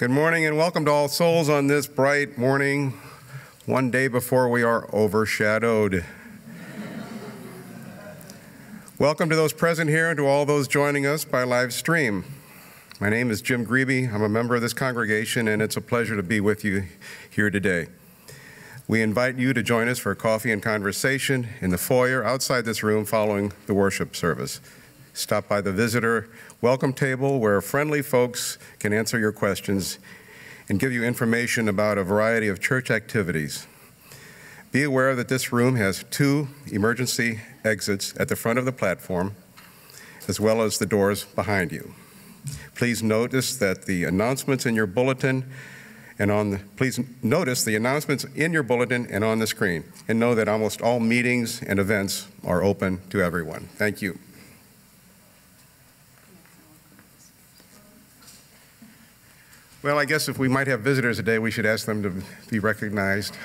Good morning and welcome to All Souls on this bright morning, one day before we are overshadowed. Welcome to those present here and to all those joining us by live stream. My name is Jim Grebe. I'm a member of this congregation, and it's a pleasure to be with you here today. We invite you to join us for coffee and conversation in the foyer outside this room following the worship service. Stop by the visitor welcome table where friendly folks can answer your questions and give you information about a variety of church activities. Be aware that this room has 2 emergency exits at the front of the platform, as well as the doors behind you. Please notice that the announcements in your bulletin and on the screen, and know that almost all meetings and events are open to everyone. Thank you. Well, I guess if we might have visitors today, we should ask them to be recognized.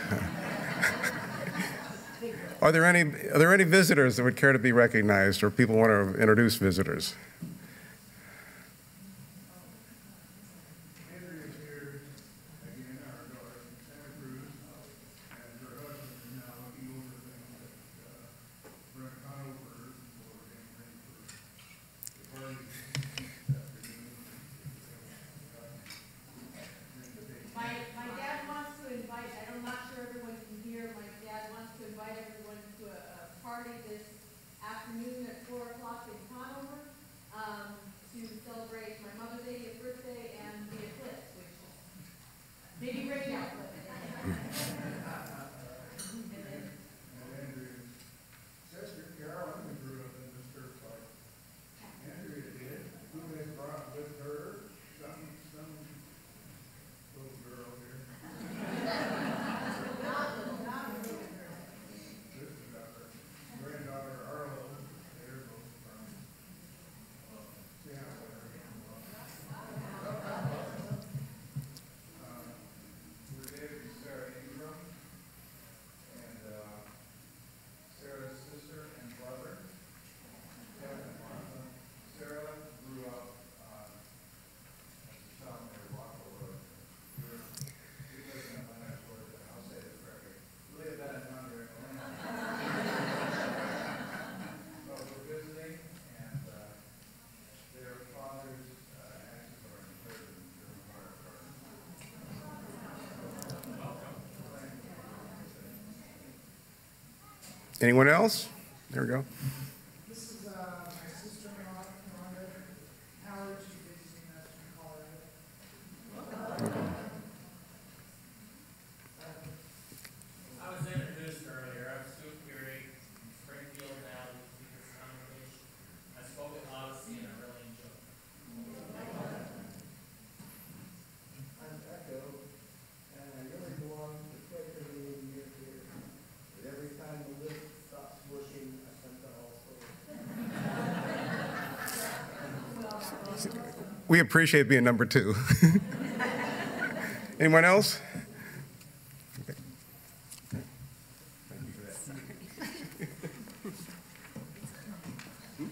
Are there any visitors that would care to be recognized, or people want to introduce visitors? Anyone else? There we go. This is my sister-in-law, Rhonda Howard. She's visiting us from Colorado. Okay. I was introduced earlier. I'm Stu Curie from Springfield now, this congregation. I spoke at Odyssey and I really enjoyed it. I'm Echo, and I really belong to Quaker meeting here. But every time the lift stops working, I send to All Souls. We appreciate being number 2. Anyone else? Okay. Thank you for that.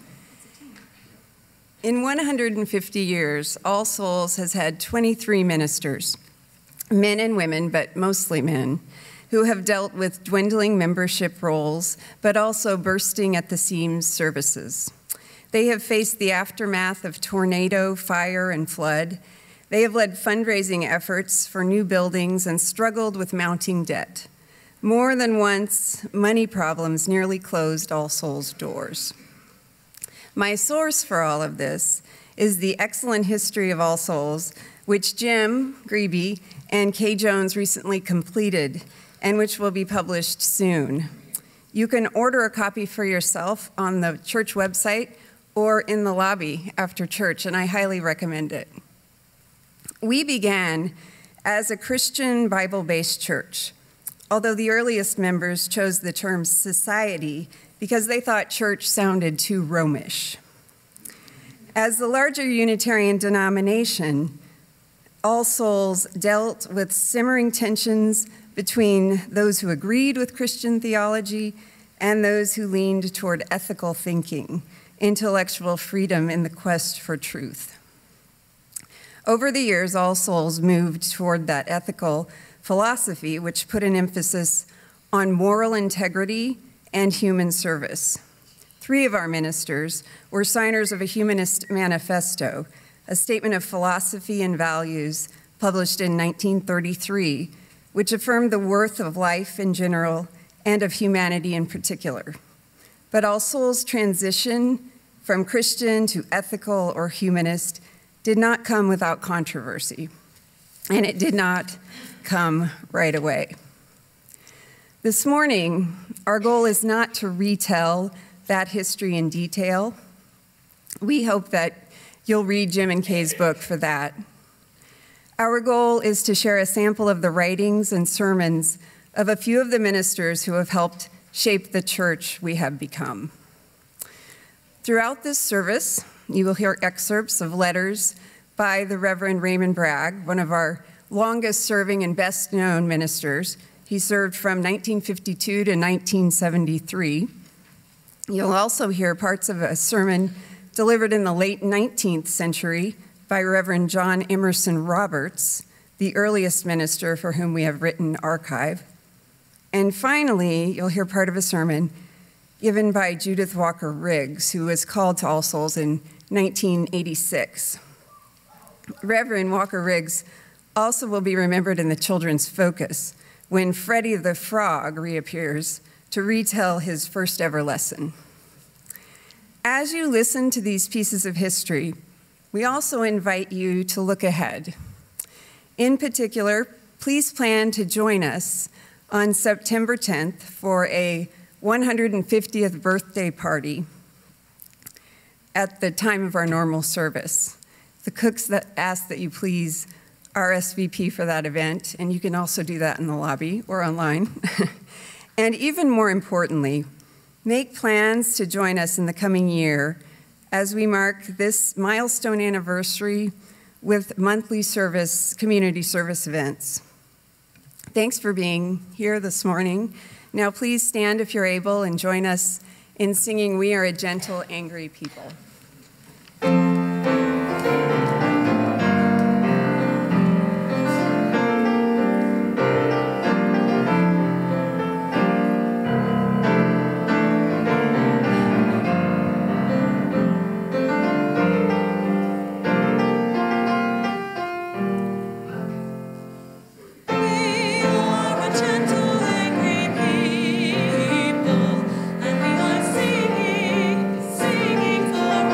In 150 years, All Souls has had 23 ministers, men and women, but mostly men, who have dealt with dwindling membership rolls, but also bursting at the seams services. They have faced the aftermath of tornado, fire, and flood. They have led fundraising efforts for new buildings and struggled with mounting debt. More than once, money problems nearly closed All Souls' doors. My source for all of this is the excellent history of All Souls, which Jim Grebe and Kay Jones recently completed, and which will be published soon. You can order a copy for yourself on the church website or in the lobby after church, and I highly recommend it. We began as a Christian Bible-based church, although the earliest members chose the term society because they thought church sounded too Romish. As the larger Unitarian denomination, All Souls dealt with simmering tensions between those who agreed with Christian theology and those who leaned toward ethical thinking, intellectual freedom in the quest for truth. Over the years, All Souls moved toward that ethical philosophy, which put an emphasis on moral integrity and human service. 3 of our ministers were signers of a humanist manifesto, a statement of philosophy and values published in 1933, which affirmed the worth of life in general and of humanity in particular. But All Souls' transition from Christian to ethical or humanist did not come without controversy, and it did not come right away. This morning, our goal is not to retell that history in detail. We hope that you'll read Jim and Kay's book for that. Our goal is to share a sample of the writings and sermons of a few of the ministers who have helped shape the church we have become. Throughout this service, you will hear excerpts of letters by the Reverend Raymond Bragg, one of our longest serving and best known ministers. He served from 1952 to 1973. You'll also hear parts of a sermon delivered in the late 19th century by Reverend John Emerson Roberts, the earliest minister for whom we have written archive. And finally, you'll hear part of a sermon given by Judith Walker Riggs, who was called to All Souls in 1986. Reverend Walker Riggs also will be remembered in the Children's Focus when Freddie the Frog reappears to retell his first ever lesson. As you listen to these pieces of history, we also invite you to look ahead. In particular, please plan to join us on September 10th for a 150th birthday party at the time of our normal service. The cooks ask that you please RSVP for that event, and you can also do that in the lobby or online. And even more importantly, make plans to join us in the coming year as we mark this milestone anniversary with monthly service, community service events. Thanks for being here this morning. Now please stand if you're able and join us in singing "We Are a Gentle, Angry People." Singing for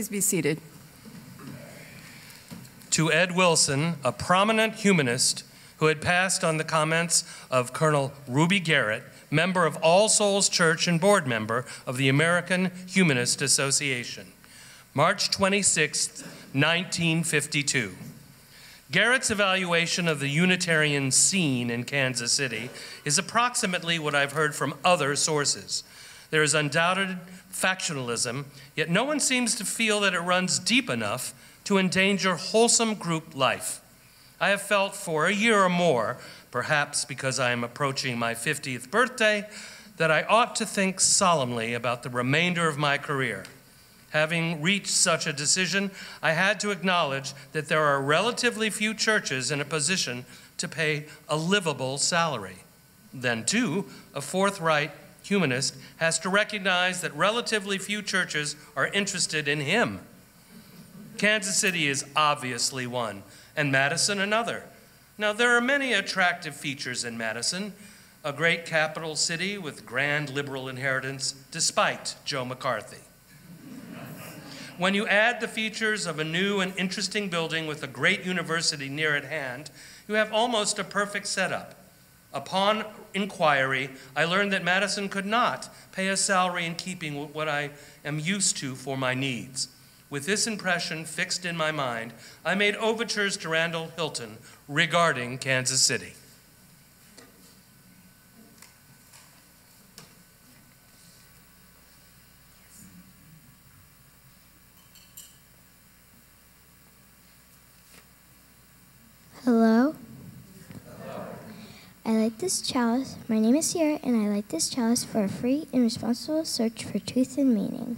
Please be seated. To Ed Wilson, a prominent humanist who had passed on the comments of Colonel Ruby Garrett, member of All Souls Church and board member of the American Humanist Association. March 26, 1952. Garrett's evaluation of the Unitarian scene in Kansas City is approximately what I've heard from other sources. There is undoubted factionalism, yet no one seems to feel that it runs deep enough to endanger wholesome group life. I have felt for a year or more, perhaps because I am approaching my 50th birthday, that I ought to think solemnly about the remainder of my career. Having reached such a decision, I had to acknowledge that there are relatively few churches in a position to pay a livable salary. Then, too, a forthright humanist has to recognize that relatively few churches are interested in him. Kansas City is obviously one, and Madison another. Now, there are many attractive features in Madison, a great capital city with grand liberal inheritance, despite Joe McCarthy. When you add the features of a new and interesting building with a great university near at hand, you have almost a perfect setup. Upon inquiry, I learned that Madison could not pay a salary in keeping with what I am used to for my needs. With this impression fixed in my mind, I made overtures to Randall Hilton regarding Kansas City. Hello? Hello. I like this chalice. My name is Sierra, and I like this chalice for a free and responsible search for truth and meaning.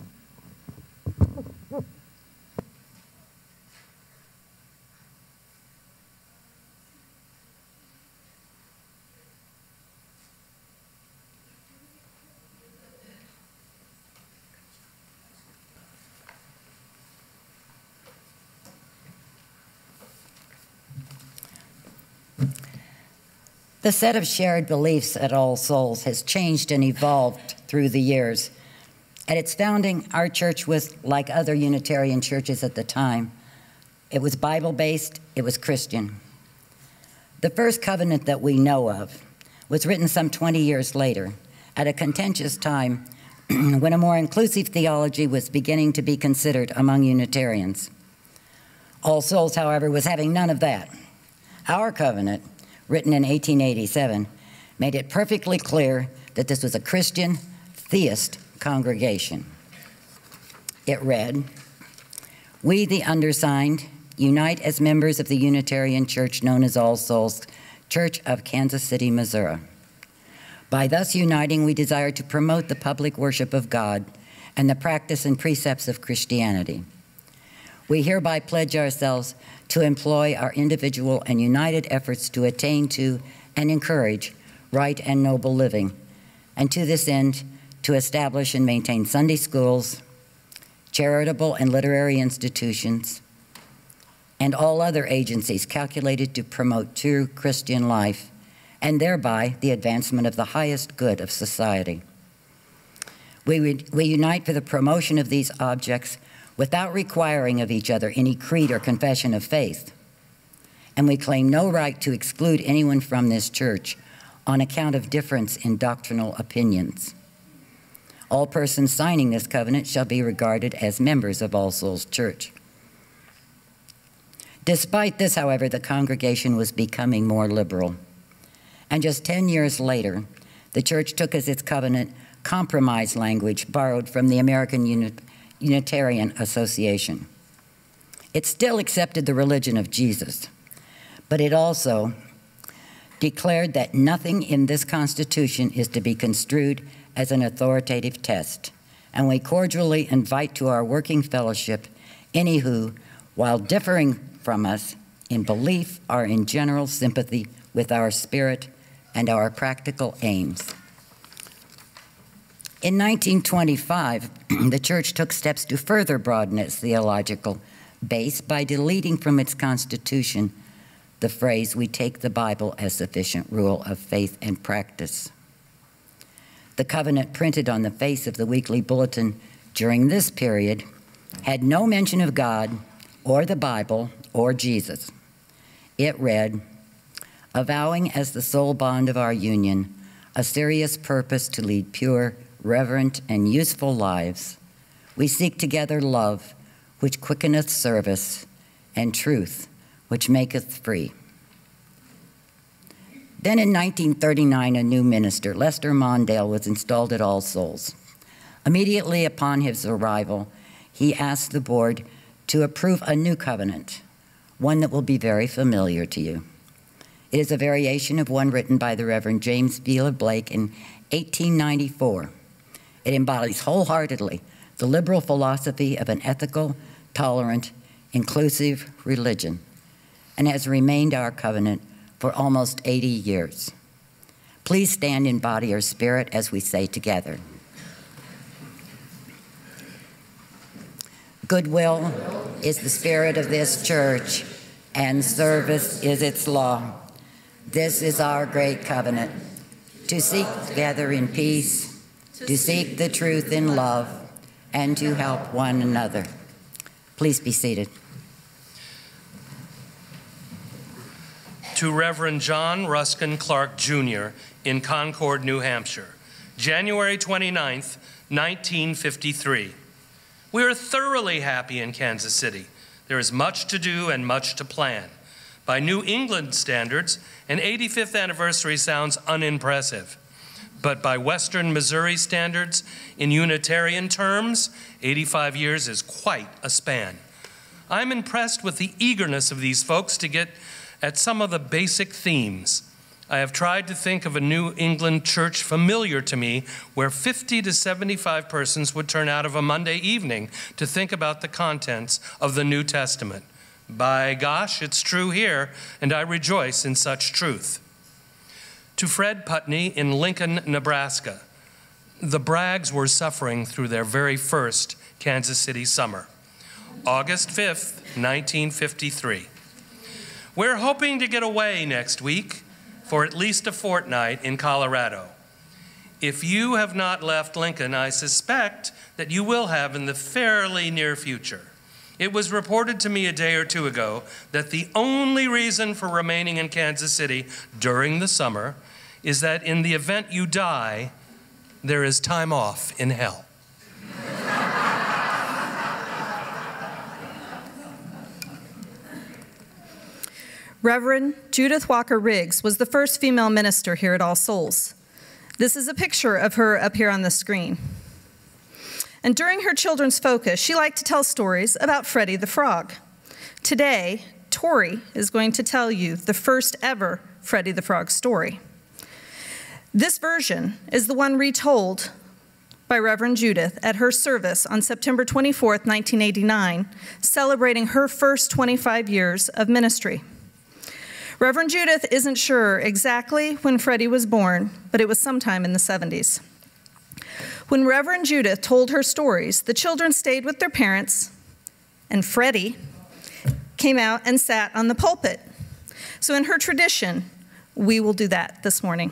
The set of shared beliefs at All Souls has changed and evolved through the years. At its founding, our church was like other Unitarian churches at the time. It was Bible-based, it was Christian. The first covenant that we know of was written some 20 years later, at a contentious time when a more inclusive theology was beginning to be considered among Unitarians. All Souls, however, was having none of that. Our covenant, written in 1887, made it perfectly clear that this was a Christian, theist congregation. It read, "We, the undersigned, unite as members of the Unitarian Church known as All Souls, Church of Kansas City, Missouri. By thus uniting, we desire to promote the public worship of God and the practice and precepts of Christianity. We hereby pledge ourselves to employ our individual and united efforts to attain to and encourage right and noble living, and to this end, to establish and maintain Sunday schools, charitable and literary institutions, and all other agencies calculated to promote true Christian life, and thereby the advancement of the highest good of society. We unite for the promotion of these objects without requiring of each other any creed or confession of faith. And we claim no right to exclude anyone from this church on account of difference in doctrinal opinions. All persons signing this covenant shall be regarded as members of All Souls Church." Despite this, however, the congregation was becoming more liberal. And just 10 years later, the church took as its covenant compromise language borrowed from the American Unitarian Association. It still accepted the religion of Jesus, but it also declared that nothing in this Constitution is to be construed as an authoritative test, and we cordially invite to our working fellowship any who, while differing from us in belief, are in general sympathy with our spirit and our practical aims. In 1925, the church took steps to further broaden its theological base by deleting from its constitution the phrase, "We take the Bible as sufficient rule of faith and practice." The covenant printed on the face of the weekly bulletin during this period had no mention of God or the Bible or Jesus. It read, "Avowing as the sole bond of our union a serious purpose to lead pure, reverent, and useful lives, we seek together love, which quickeneth service, and truth, which maketh free." Then in 1939, a new minister, Lester Mondale, was installed at All Souls. Immediately upon his arrival, he asked the board to approve a new covenant, one that will be very familiar to you. It is a variation of one written by the Reverend James Vila Blake in 1894. It embodies wholeheartedly the liberal philosophy of an ethical, tolerant, inclusive religion, and has remained our covenant for almost 80 years. Please stand in body or spirit as we say together. Goodwill is the spirit of this church, and service is its law. This is our great covenant, to seek together in peace, to seek the truth in love, and to help one another. Please be seated. To Reverend John Ruskin Clark, Jr. in Concord, New Hampshire, January 29th, 1953. We are thoroughly happy in Kansas City. There is much to do and much to plan. By New England standards, an 85th anniversary sounds unimpressive. But by Western Missouri standards, in Unitarian terms, 85 years is quite a span. I'm impressed with the eagerness of these folks to get at some of the basic themes. I have tried to think of a New England church familiar to me where 50 to 75 persons would turn out of a Monday evening to think about the contents of the New Testament. By gosh, it's true here, and I rejoice in such truth. To Fred Putney in Lincoln, Nebraska, the Braggs were suffering through their very first Kansas City summer. August 5th, 1953. We're hoping to get away next week for at least a fortnight in Colorado. If you have not left Lincoln, I suspect that you will have in the fairly near future. It was reported to me a day or two ago that the only reason for remaining in Kansas City during the summer is that in the event you die, there is time off in hell. Reverend Judith Walker Riggs was the first female minister here at All Souls. This is a picture of her up here on the screen. And during her children's focus, she liked to tell stories about Freddie the Frog. Today, Tori is going to tell you the first ever Freddie the Frog story. This version is the one retold by Reverend Judith at her service on September 24th, 1989, celebrating her first 25 years of ministry. Reverend Judith isn't sure exactly when Freddie was born, but it was sometime in the 70s. When Reverend Judith told her stories, the children stayed with their parents, and Freddie came out and sat on the pulpit. So in her tradition, we will do that this morning.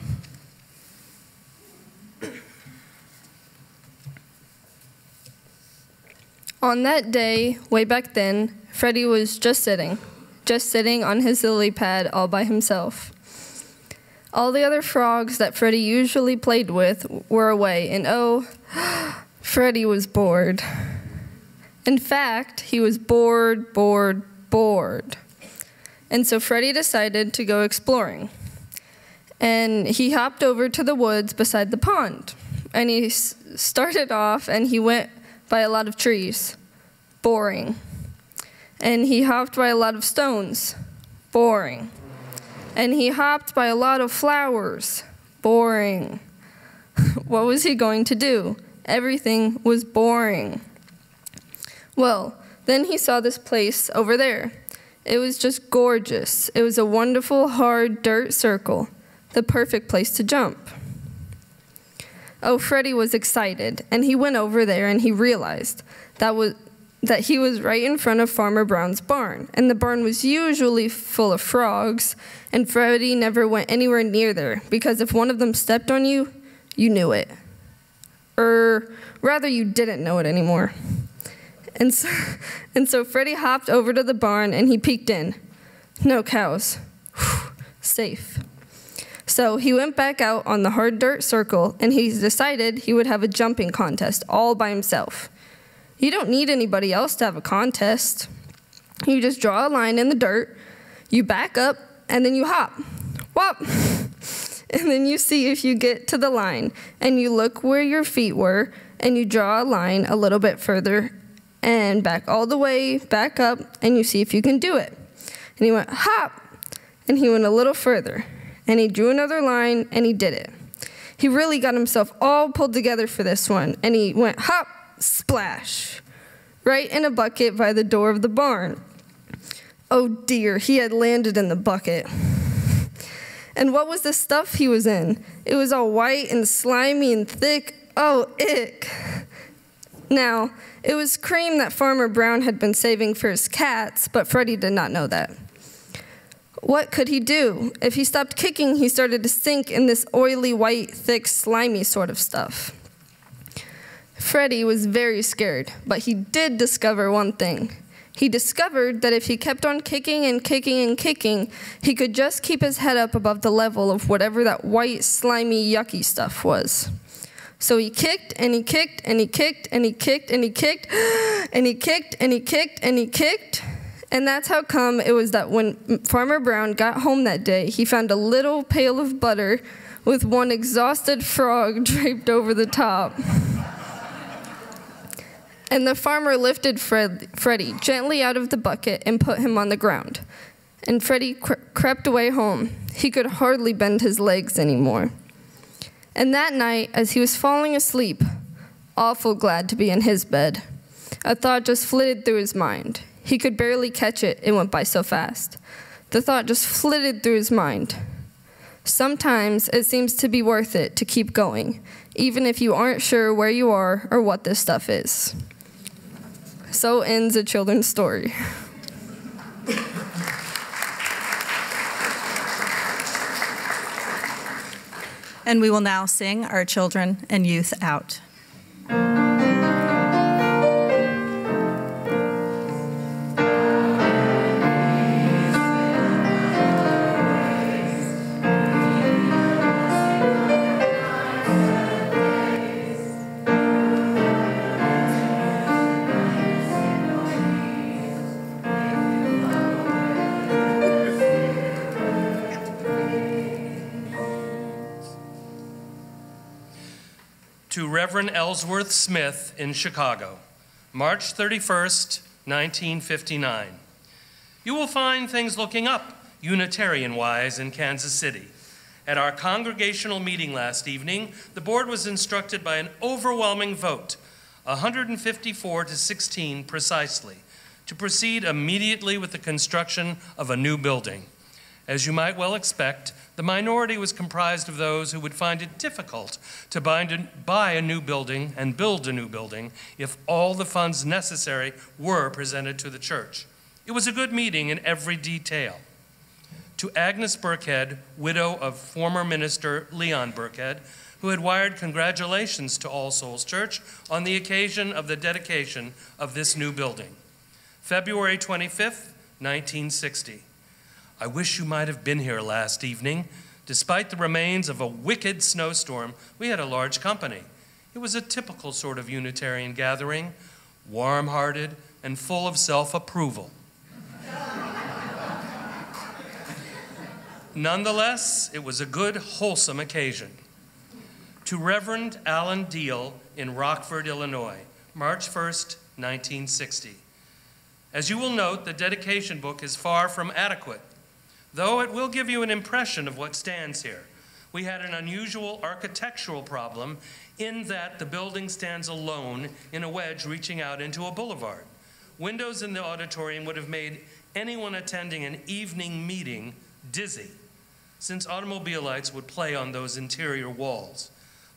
On that day, way back then, Freddie was just sitting on his lily pad all by himself. All the other frogs that Freddie usually played with were away, and oh, Freddie was bored. In fact, he was bored. And so Freddie decided to go exploring. And he hopped over to the woods beside the pond. And he started off, and he went by a lot of trees. Boring. And he hopped by a lot of stones. Boring. And he hopped by a lot of flowers. Boring. What was he going to do? Everything was boring. Well, then he saw this place over there. It was just gorgeous. It was a wonderful, hard dirt circle, the perfect place to jump. Oh, Freddie was excited, and he went over there, and he realized that he was right in front of Farmer Brown's barn, and the barn was usually full of frogs, and Freddie never went anywhere near there, because if one of them stepped on you, you knew it. Or rather, you didn't know it anymore. And so Freddie hopped over to the barn and he peeked in. No cows. Whew, safe. So he went back out on the hard dirt circle and he decided he would have a jumping contest all by himself. You don't need anybody else to have a contest. You just draw a line in the dirt, you back up, and then you hop. Whop! And then you see if you get to the line, and you look where your feet were, and you draw a line a little bit further, and back all the way, back up, and you see if you can do it. And he went, hop! And he went a little further, and he drew another line, and he did it. He really got himself all pulled together for this one, and he went, hop! Splash, right in a bucket by the door of the barn. Oh dear, he had landed in the bucket. And what was the stuff he was in? It was all white and slimy and thick. Oh, ick. Now, it was cream that Farmer Brown had been saving for his cats, but Freddie did not know that. What could he do? If he stopped kicking, he started to sink in this oily, white, thick, slimy sort of stuff. Freddie was very scared, but he did discover one thing. He discovered that if he kept on kicking and kicking and kicking, he could just keep his head up above the level of whatever that white, slimy, yucky stuff was. So he kicked, and he kicked, and he kicked, and he kicked, and he kicked, and he kicked, and he kicked, and he kicked. And that's how come it was that when Farmer Brown got home that day, he found a little pail of butter with one exhausted frog draped over the top. And the farmer lifted Freddie gently out of the bucket and put him on the ground. And Freddie crept away home. He could hardly bend his legs anymore. And that night, as he was falling asleep, awful glad to be in his bed, a thought just flitted through his mind. He could barely catch it, it went by so fast. The thought just flitted through his mind. Sometimes it seems to be worth it to keep going, even if you aren't sure where you are or what this stuff is. So ends a children's story. And we will now sing our children and youth out. To Reverend Ellsworth Smith in Chicago, March 31st, 1959. You will find things looking up, Unitarian-wise, in Kansas City. At our congregational meeting last evening, the board was instructed by an overwhelming vote, 154 to 16 precisely, to proceed immediately with the construction of a new building. As you might well expect, the minority was comprised of those who would find it difficult to buy a new building and build a new building if all the funds necessary were presented to the church. It was a good meeting in every detail. To Agnes Burkhead, widow of former minister Leon Burkhead, who had wired congratulations to All Souls Church on the occasion of the dedication of this new building. February 25th, 1960. I wish you might have been here last evening. Despite the remains of a wicked snowstorm, we had a large company. It was a typical sort of Unitarian gathering, warm-hearted and full of self-approval. Nonetheless, it was a good, wholesome occasion. To Reverend Alan Deal in Rockford, Illinois, March 1st, 1960. As you will note, the dedication book is far from adequate, though it will give you an impression of what stands here. We had an unusual architectural problem in that the building stands alone in a wedge reaching out into a boulevard. Windows in the auditorium would have made anyone attending an evening meeting dizzy, since automobile lights would play on those interior walls.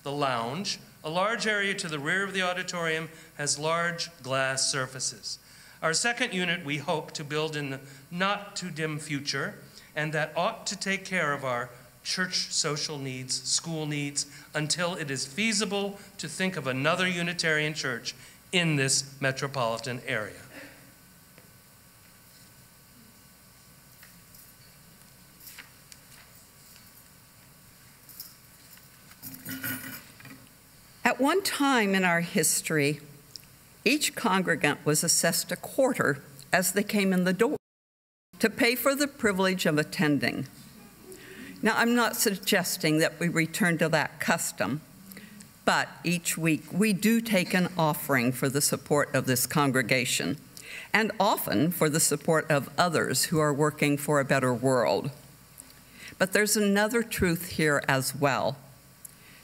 The lounge, a large area to the rear of the auditorium, has large glass surfaces. Our second unit we hope to build in the not-too-dim future, and that ought to take care of our church social needs, school needs, until it is feasible to think of another Unitarian church in this metropolitan area. At one time in our history, each congregant was assessed a quarter as they came in the door to pay for the privilege of attending. Now, I'm not suggesting that we return to that custom, but each week we do take an offering for the support of this congregation, and often for the support of others who are working for a better world. But there's another truth here as well.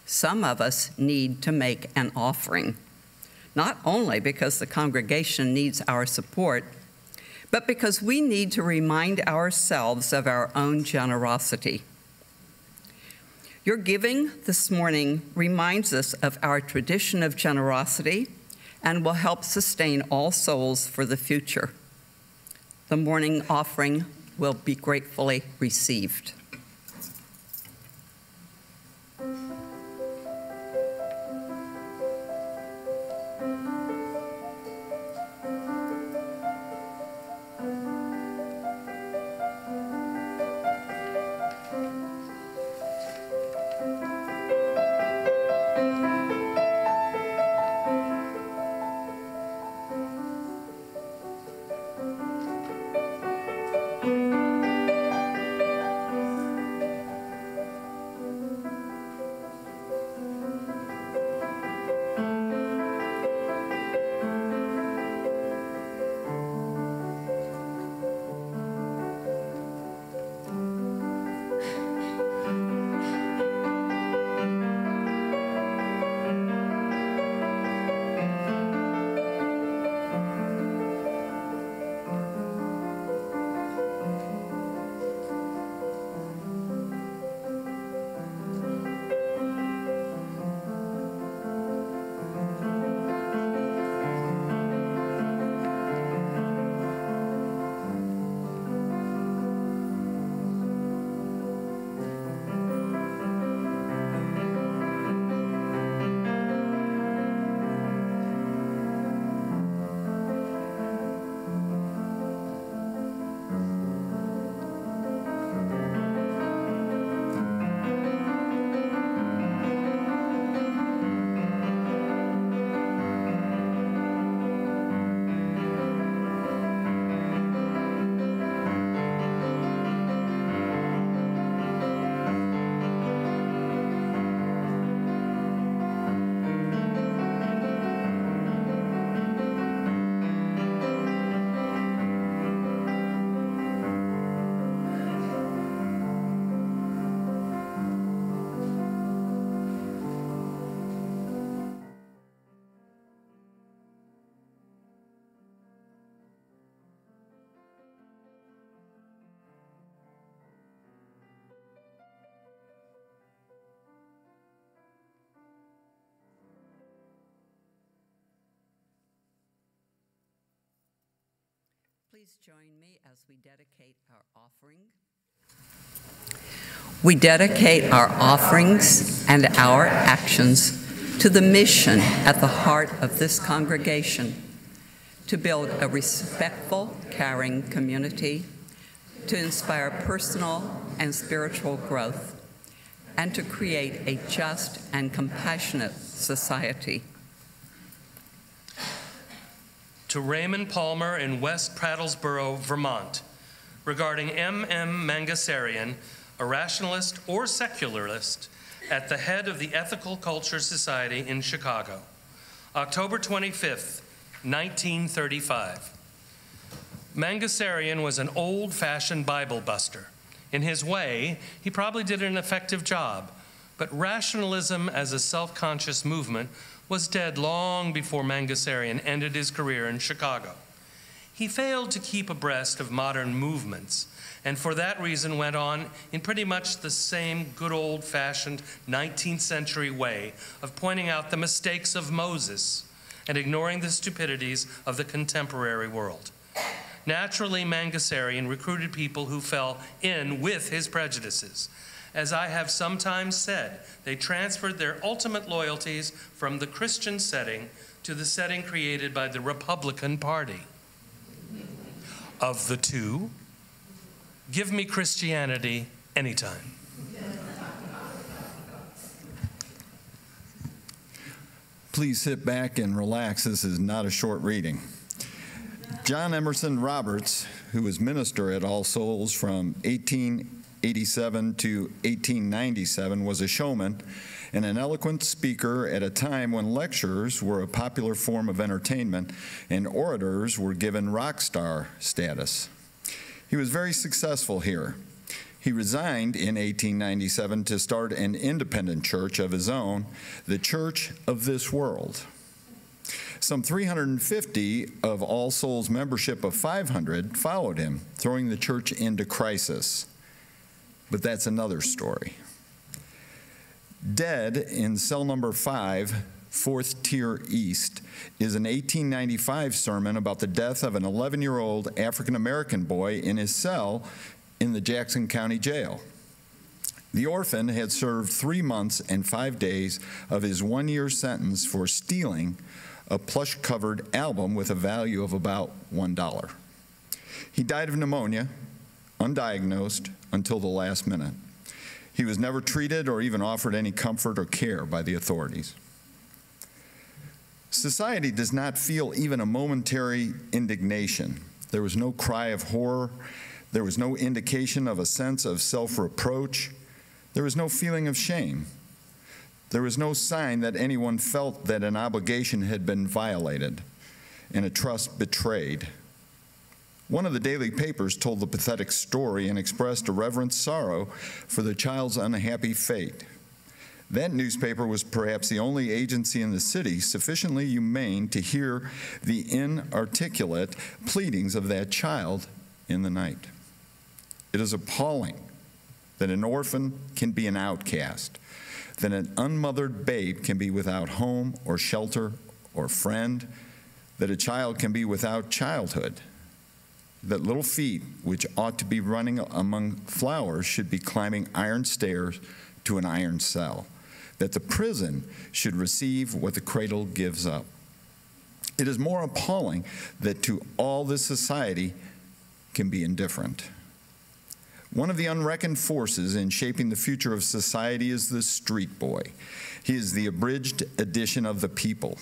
Some of us need to make an offering, not only because the congregation needs our support, but because we need to remind ourselves of our own generosity. Your giving this morning reminds us of our tradition of generosity and will help sustain All Souls for the future. The morning offering will be gratefully received. Please join me as we dedicate our offering. We dedicate our offerings and our actions to the mission at the heart of this congregation, to build a respectful, caring community, to inspire personal and spiritual growth, and to create a just and compassionate society. To Raymond Palmer in West Prattlesboro, Vermont, regarding M.M. Mangasarian, a rationalist or secularist at the head of the Ethical Culture Society in Chicago, October 25th, 1935. Mangasarian was an old-fashioned Bible buster. In his way, he probably did an effective job, but rationalism as a self-conscious movement was dead long before Mangasarian ended his career in Chicago. He failed to keep abreast of modern movements, and for that reason went on in pretty much the same good old-fashioned 19th century way of pointing out the mistakes of Moses and ignoring the stupidities of the contemporary world. Naturally, Mangasarian recruited people who fell in with his prejudices. As I have sometimes said, they transferred their ultimate loyalties from the Christian setting to the setting created by the Republican Party. Of the two, give me Christianity anytime. Please sit back and relax. This is not a short reading. John Emerson Roberts, who was minister at All Souls from 1887 to 1897, was a showman and an eloquent speaker at a time when lecturers were a popular form of entertainment and orators were given rock star status. He was very successful here. He resigned in 1897 to start an independent church of his own, the Church of This World. Some 350 of All Souls' membership of 500 followed him, throwing the church into crisis. But that's another story. Dead in cell number 5, 4th tier east, is an 1895 sermon about the death of an 11-year-old African-American boy in his cell in the Jackson County Jail. The orphan had served 3 months and 5 days of his 1-year sentence for stealing a plush-covered album with a value of about $1. He died of pneumonia, undiagnosed, until the last minute. He was never treated or even offered any comfort or care by the authorities. Society does not feel even a momentary indignation. There was no cry of horror. There was no indication of a sense of self-reproach. There was no feeling of shame. There was no sign that anyone felt that an obligation had been violated and a trust betrayed. One of the daily papers told the pathetic story and expressed a reverent sorrow for the child's unhappy fate. That newspaper was perhaps the only agency in the city sufficiently humane to hear the inarticulate pleadings of that child in the night. It is appalling that an orphan can be an outcast, that an unmothered babe can be without home or shelter or friend, that a child can be without childhood, that little feet, which ought to be running among flowers, should be climbing iron stairs to an iron cell, that the prison should receive what the cradle gives up. It is more appalling that to all this society can be indifferent. One of the unreckoned forces in shaping the future of society is the street boy. He is the abridged edition of the people.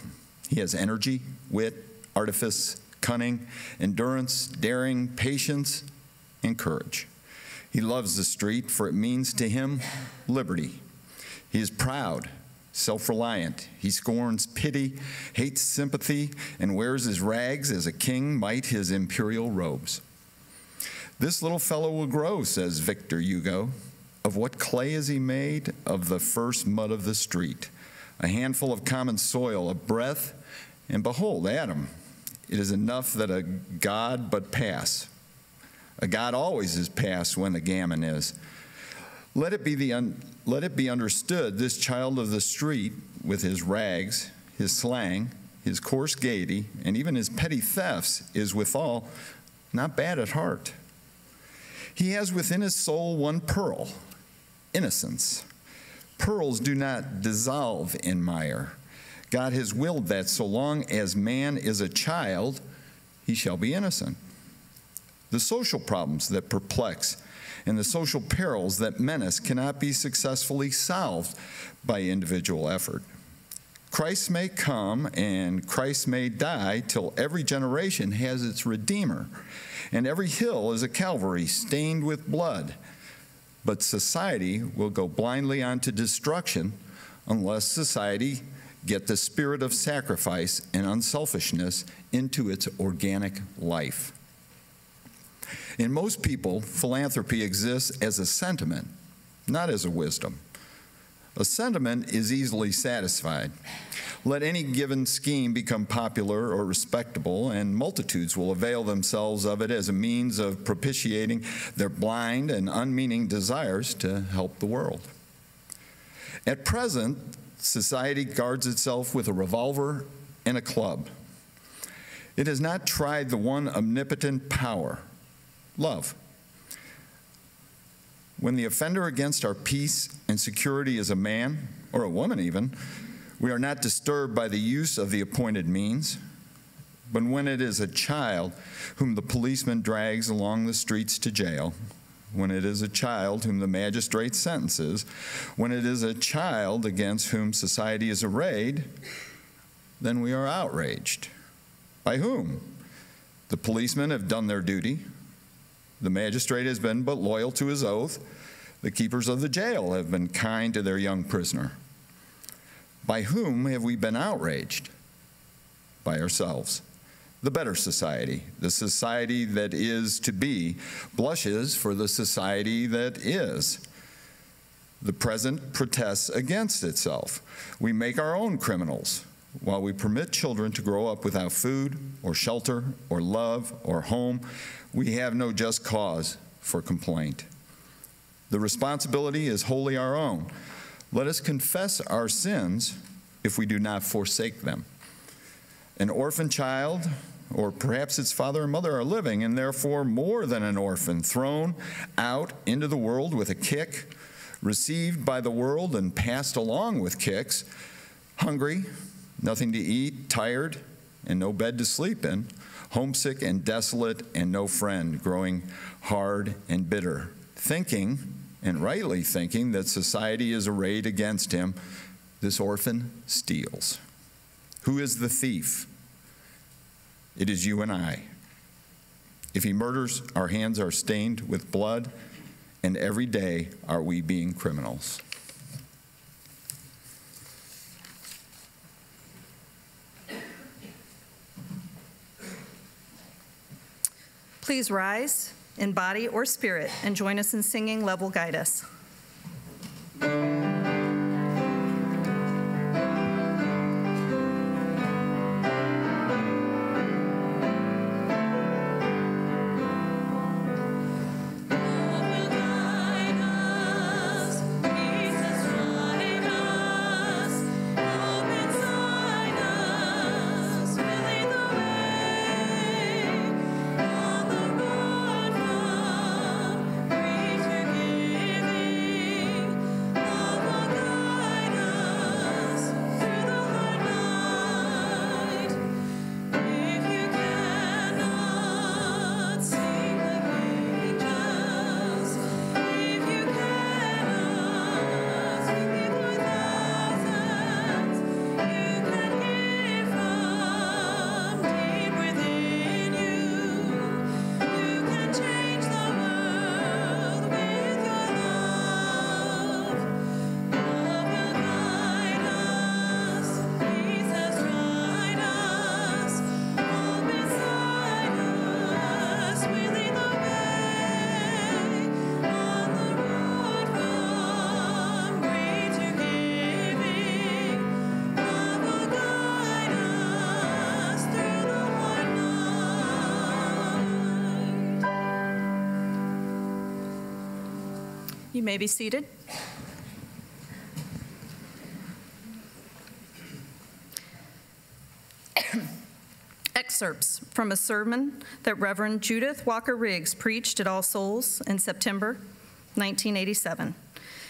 He has energy, wit, artifice, cunning, endurance, daring, patience, and courage. He loves the street, for it means to him liberty. He is proud, self-reliant. He scorns pity, hates sympathy, and wears his rags as a king might his imperial robes. This little fellow will grow, says Victor Hugo. Of what clay is he made? Of the first mud of the street. A handful of common soil, a breath, and behold, Adam. It is enough that a God but pass. A God always is past when the gammon is. Let it be understood, this child of the street, with his rags, his slang, his coarse gaiety, and even his petty thefts, is withal not bad at heart. He has within his soul one pearl, innocence. Pearls do not dissolve in mire. God has willed that so long as man is a child, he shall be innocent. The social problems that perplex and the social perils that menace cannot be successfully solved by individual effort. Christ may come and Christ may die till every generation has its Redeemer, and every hill is a Calvary stained with blood. But society will go blindly on to destruction unless society get the spirit of sacrifice and unselfishness into its organic life. In most people, philanthropy exists as a sentiment, not as a wisdom. A sentiment is easily satisfied. Let any given scheme become popular or respectable, and multitudes will avail themselves of it as a means of propitiating their blind and unmeaning desires to help the world. At present, society guards itself with a revolver and a club. It has not tried the one omnipotent power, love. When the offender against our peace and security is a man, or a woman even, We are not disturbed by the use of the appointed means, but when it is a child whom the policeman drags along the streets to jail, when it is a child whom the magistrate sentences, when it is a child against whom society is arrayed, then we are outraged. By whom? The policemen have done their duty. The magistrate has been but loyal to his oath. The keepers of the jail have been kind to their young prisoner. By whom have we been outraged? By ourselves. The better society, the society that is to be, blushes for the society that is. The present protests against itself. We make our own criminals, while we permit children to grow up without food or shelter or love or home. We have no just cause for complaint. The responsibility is wholly our own. Let us confess our sins if we do not forsake them. An orphan child, or perhaps its father and mother, are living, and therefore more than an orphan, thrown out into the world with a kick, received by the world and passed along with kicks, hungry, nothing to eat, tired, and no bed to sleep in, homesick and desolate, and no friend, growing hard and bitter, thinking, and rightly thinking, that society is arrayed against him. This orphan steals. Who is the thief? It is you and I. If he murders, our hands are stained with blood, and every day are we being criminals. Please rise in body or spirit and join us in singing Love Will Guide Us. You may be seated. Excerpts from a sermon that Reverend Judith Walker Riggs preached at All Souls in September 1987.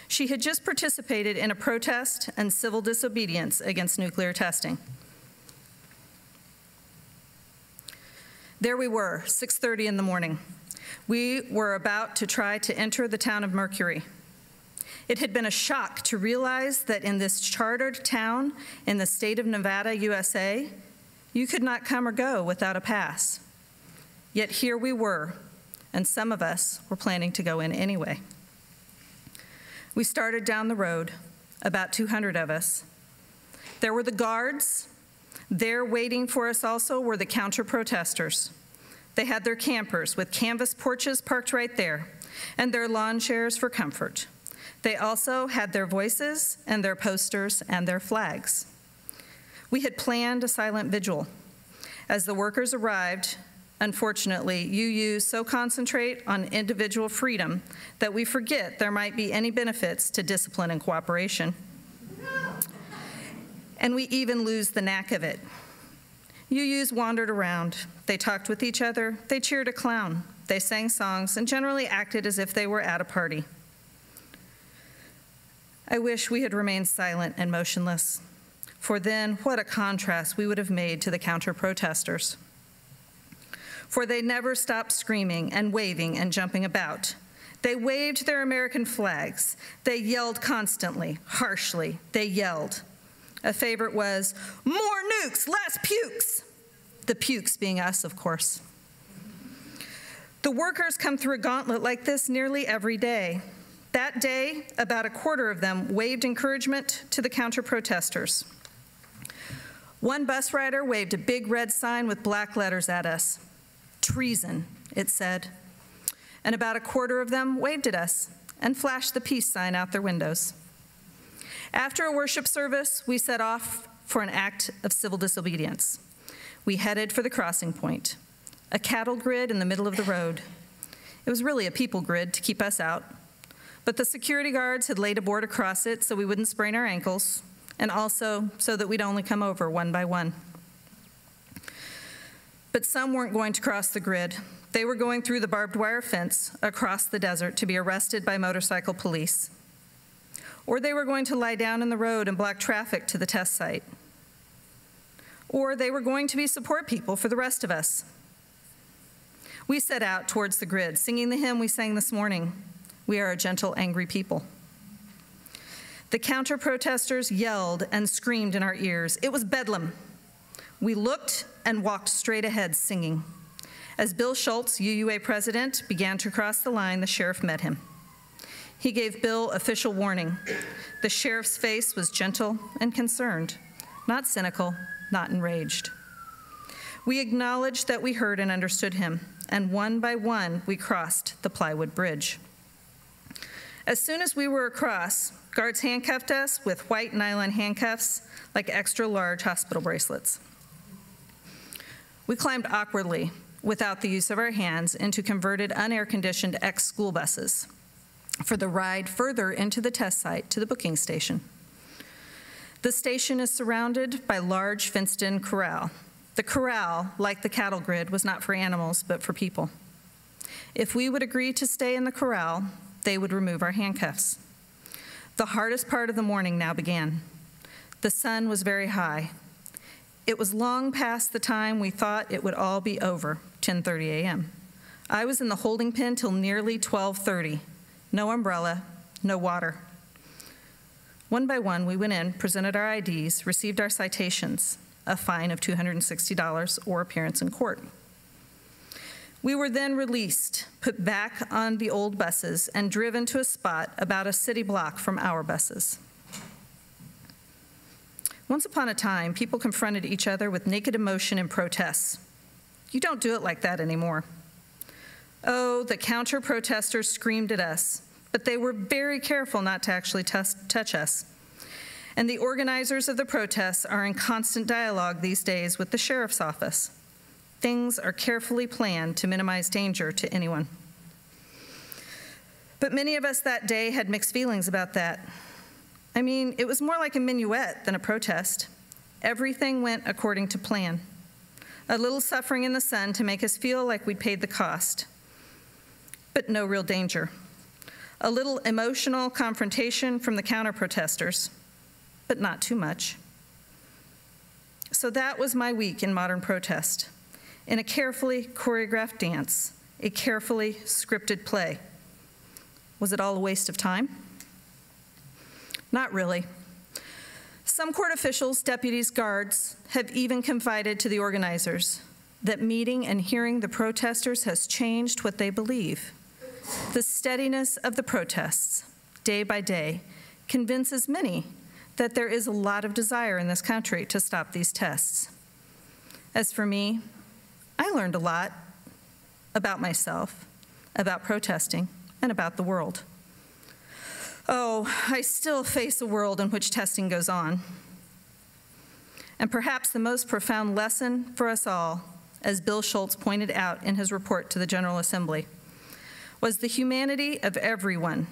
She had just participated in a protest and civil disobedience against nuclear testing. There we were, 6:30 in the morning. We were about to try to enter the town of Mercury. It had been a shock to realize that in this chartered town in the state of Nevada, USA, you could not come or go without a pass. Yet here we were, and some of us were planning to go in anyway. We started down the road, about 200 of us. There were the guards. There waiting for us also were the counter-protesters. They had their campers with canvas porches parked right there, and their lawn chairs for comfort. They also had their voices and their posters and their flags. We had planned a silent vigil. As the workers arrived, unfortunately, UUs so concentrate on individual freedom that we forget there might be any benefits to discipline and cooperation. And we even lose the knack of it. UUs wandered around. They talked with each other. They cheered a clown. They sang songs and generally acted as if they were at a party. I wish we had remained silent and motionless. for then what a contrast we would have made to the counter-protesters. For they never stopped screaming and waving and jumping about. They waved their American flags. They yelled constantly, harshly. They yelled. A favorite was, "More nukes, less pukes!" The pukes being us, of course. The workers come through a gauntlet like this nearly every day. That day, about a quarter of them waved encouragement to the counter-protesters. One bus rider waved a big red sign with black letters at us. "Treason," it said. And about a quarter of them waved at us and flashed the peace sign out their windows. After a worship service, we set off for an act of civil disobedience. We headed for the crossing point, a cattle grid in the middle of the road. It was really a people grid to keep us out, but the security guards had laid a board across it so we wouldn't sprain our ankles, and also so that we'd only come over one by one. But some weren't going to cross the grid. They were going through the barbed wire fence across the desert to be arrested by motorcycle police. Or they were going to lie down in the road and block traffic to the test site. Or they were going to be support people for the rest of us. We set out towards the grid, singing the hymn we sang this morning, "We are a gentle, angry people." The counter-protesters yelled and screamed in our ears. It was bedlam. We looked and walked straight ahead singing. As Bill Schultz, UUA president, began to cross the line, the sheriff met him. He gave Bill official warning. The sheriff's face was gentle and concerned, not cynical, not enraged. We acknowledged that we heard and understood him, and one by one we crossed the plywood bridge. As soon as we were across, guards handcuffed us with white nylon handcuffs like extra large hospital bracelets. We climbed awkwardly, without the use of our hands, into converted unair-conditioned ex-school buses for the ride further into the test site to the booking station. The station is surrounded by large fenced-in corral. The corral, like the cattle grid, was not for animals, but for people. If we would agree to stay in the corral, they would remove our handcuffs. The hardest part of the morning now began. The sun was very high. It was long past the time we thought it would all be over, 10:30 a.m. I was in the holding pen till nearly 12:30. No umbrella, no water. One by one, we went in, presented our IDs, received our citations, a fine of $260 or appearance in court. We were then released, put back on the old buses, and driven to a spot about a city block from our buses. Once upon a time, people confronted each other with naked emotion and protests. You don't do it like that anymore. Oh, the counter-protesters screamed at us, but they were very careful not to actually touch us. And the organizers of the protests are in constant dialogue these days with the sheriff's office. Things are carefully planned to minimize danger to anyone. But many of us that day had mixed feelings about that. I mean, it was more like a minuet than a protest. Everything went according to plan. A little suffering in the sun to make us feel like we'd paid the cost, but no real danger. A little emotional confrontation from the counter-protesters, but not too much. So that was my week in modern protest. In a carefully choreographed dance, a carefully scripted play. Was it all a waste of time? Not really. Some court officials, deputies, guards have even confided to the organizers that meeting and hearing the protesters has changed what they believe. The steadiness of the protests, day by day, convinces many that there is a lot of desire in this country to stop these tests. As for me, I learned a lot about myself, about protesting, and about the world. Oh, I still face a world in which testing goes on. And perhaps the most profound lesson for us all, as Bill Schultz pointed out in his report to the General Assembly, was the humanity of everyone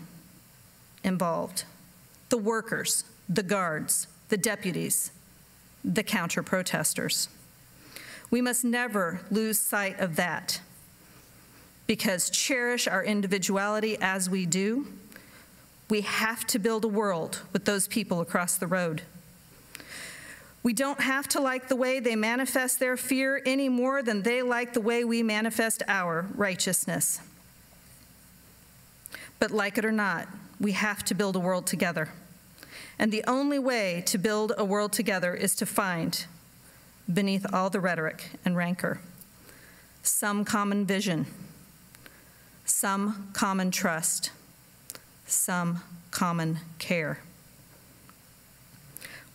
involved. The workers, the guards, the deputies, the counter-protesters. We must never lose sight of that, because cherish our individuality as we do, we have to build a world with those people across the road. We don't have to like the way they manifest their fear any more than they like the way we manifest our righteousness. But like it or not, we have to build a world together. And the only way to build a world together is to find, beneath all the rhetoric and rancor, some common vision, some common trust, some common care.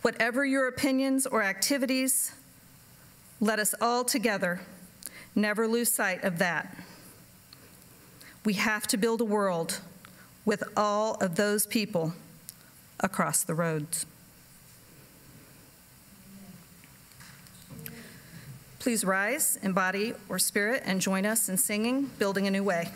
Whatever your opinions or activities, let us all together never lose sight of that. We have to build a world with all of those people across the roads. Please rise in body or spirit and join us in singing Building a New Way.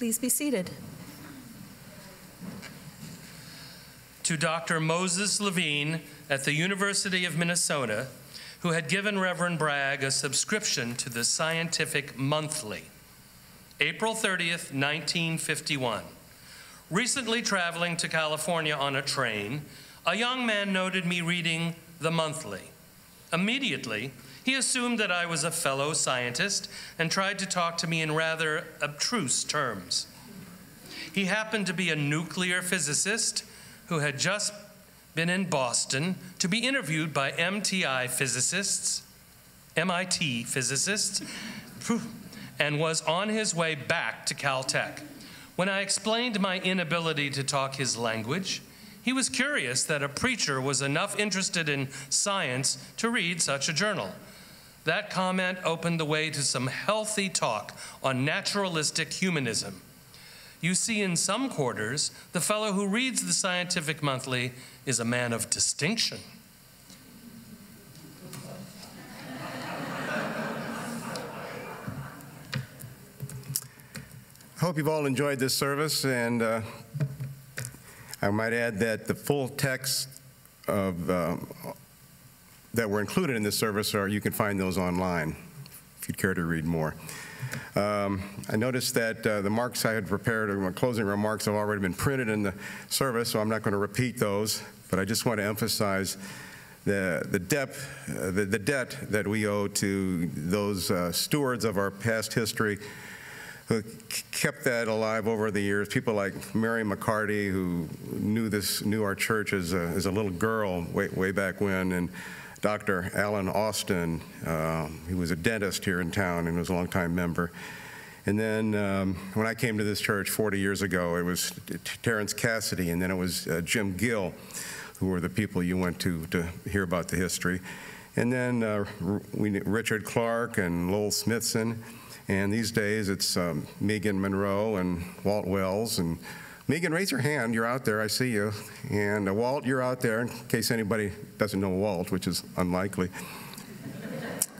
Please be seated. To Dr. Moses Levine at the University of Minnesota, who had given Reverend Bragg a subscription to the Scientific Monthly. April 30th, 1951. Recently traveling to California on a train, a young man noted me reading the monthly. Immediately, he assumed that I was a fellow scientist and tried to talk to me in rather abstruse terms. He happened to be a nuclear physicist who had just been in Boston to be interviewed by MIT physicists, and was on his way back to Caltech. When I explained my inability to talk his language, he was curious that a preacher was enough interested in science to read such a journal. That comment opened the way to some healthy talk on naturalistic humanism. You see, in some quarters, the fellow who reads the Scientific Monthly is a man of distinction. I hope you've all enjoyed this service, and I might add that the full text of that were included in this service you can find those online if you'd care to read more. I noticed that the marks I had prepared, or my closing remarks, have already been printed in the service, so I'm not going to repeat those, but I just want to emphasize the debt that we owe to those stewards of our past history who kept that alive over the years. People like Mary McCarty, who knew our church as a little girl way back when, and Dr. Alan Austin, he was a dentist here in town and was a longtime member. And then when I came to this church 40 years ago, it was Terrence Cassidy, and then it was Jim Gill, who were the people you went to hear about the history. And then Richard Clark and Lowell Smithson. And these days it's Megan Monroe and Walt Wells. And Megan, raise your hand. You're out there. I see you. And Walt, you're out there, in case anybody doesn't know Walt, which is unlikely.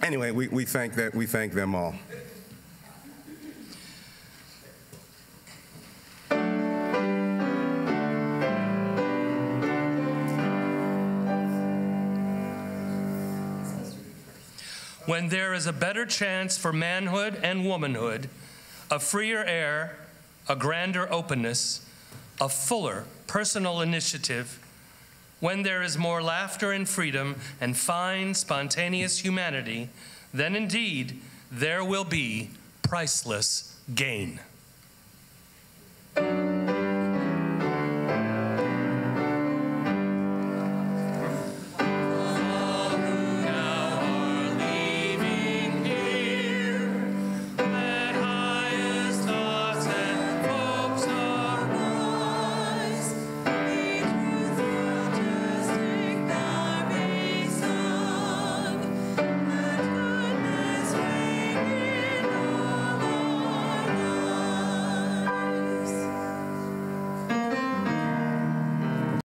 Anyway, we thank them all. When there is a better chance for manhood and womanhood, a freer air, a grander openness, a fuller personal initiative, when there is more laughter and freedom and fine, spontaneous humanity, then indeed there will be priceless gain.